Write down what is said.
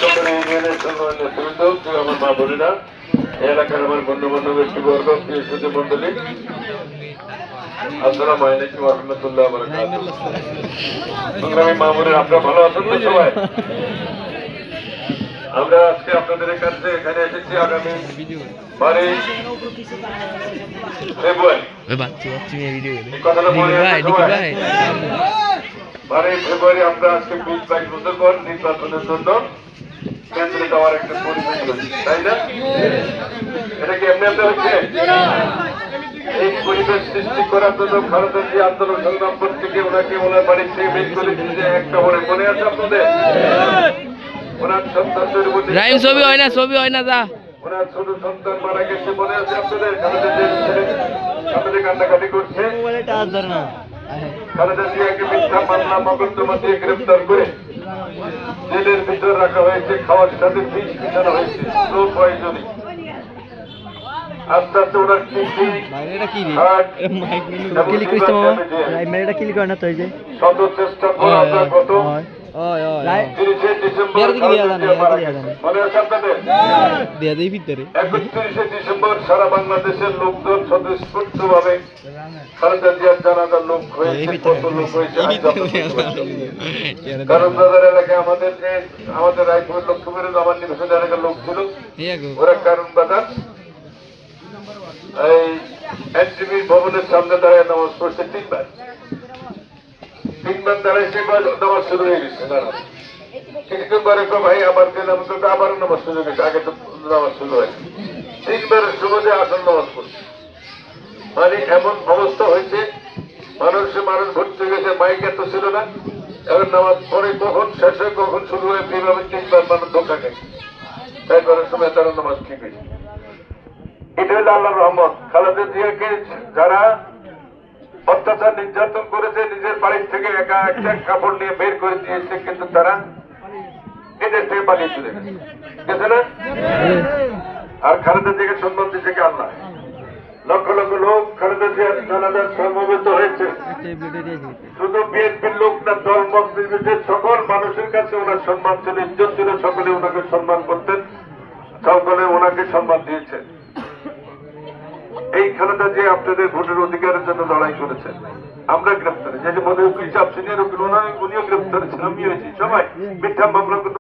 সকল ইউনিয়নের সম্মানিত নেতৃবৃন্দ, প্রিয় আমার মা বোনেরা, এলাকার আমার গণ্যমান্য ব্যক্তিবর্গ, প্রিয় সুধী মন্ডলী, আসসালামু আলাইকুম ওয়া রাহমাতুল্লাহি ওয়া বারাকাতুহু। সংগ্রামী মা বোনেরা, আপনারা ভালো আছেন তো সবাই? আমরা আজকে আপনাদের কাছে এখানে এসেছি আগামী 12 ফেব্রুয়ারি আমরা আজকে 20-22 বছর পর নির্বাচনের জন্য কেন্দ্রে যাওয়ার একটা পরিবেশ হয়েছে, তাই না? এটা কি এমনি হচ্ছে? এই পরিবেশ সৃষ্টি করার জন্য ভারতের যে আন্দোলন সংগ্রাম থেকে ওনাকে ওনার বাড়ির থেকে বের করে দিয়েছে একটা মনে আছে আপনাদের? ওনার সন্তানদের মধ্যে ছবি হয় না যা ওনার ছোট সন্তান মারা গেছে মনে আছে আপনাদের? খালেদা কান্নাকাটি করছে। খালেদা জিয়াকে মিথ্যা মামলা মোকদ্দমা দিয়ে গ্রেফতার করে জেলের ভিতর রাখা হয়েছে, খাওয়ার সাথে বিষ মিশানো হয়েছে, স্লো পয়জনিং। আস্তে আস্তে ওনার কিডনি শত চেষ্টা করে আমরা গত 30শে ডিসেম্বর সারা বাংলাদেশের লোকজন স্বতঃস্ফূর্তভাবে খালেদা জিয়ার জানাজার লোক হয়েছে। কত লোক হয়েছে কারণ বাজার এলাকায় আমাদের রায়পুর লক্ষ্মীপুরের আমার নিবেশন এলাকার লোক ছিল। ওরা কারণ বাজার এই এনটিভি ভবনের সামনে দাঁড়ায় নামাজ পড়ছে তিনবার দাঁড়াইছে, নামাজ শুরু হয়ে গেছে। কিছুক্ষণ পরে ভাই আবার গেলাম, তো আবারও নামাজ শুরু হয়ে গেছে, আগে তো নামাজ শুরু হয়েছে। তিনবারের সুবাদে আসল নামাজ পড়ছে। মানে এমন অবস্থা হয়েছে, মানুষ ভর্তি হয়ে গেছে, মাইক এত ছিল না। এখন নামাজ পরে কখন শেষ হয় কখন শুরু হয় এইভাবে তিনবার মানুষ ধোকা খাইছে। তাই করার সময় তারা নামাজ ঠিক হয়েছে। এটা হলো আল্লাহর রহমত। খালেদা জিয়াকে যারা অত্যাচার নির্যাতন করেছে, নিজের বাড়ির থেকে একা একটা কাপড় নিয়ে বের করে দিয়েছে, কিন্তু তারা এদের থেকে পালিয়ে চলে গেছে না? আর খালেদা জিয়াকে সম্মান দিয়েছে কে? আল্লাহ। লক্ষ লক্ষ লোক খালেদা জিয়ার জানাজার সমবেত হয়েছে। শুধু বিএনপির লোক না, দল মত নির্বিশেষে সকল মানুষের কাছে ওনার সম্মান ছিল, ইজ্জত ছিল। সকলে ওনাকে সম্মান করতেন, সকলে ওনাকে সম্মান দিয়েছে। এই খালেদা জিয়া আপনাদের ভোটের অধিকারের জন্য লড়াই করেছেন। আমরা গ্রেফতার, যে মনে উকিল চাপ সিনিয়র উকিল উনিও গ্রেফতার ছিলাম, আমি হয়েছি। সবাই মিথ্যা মামলা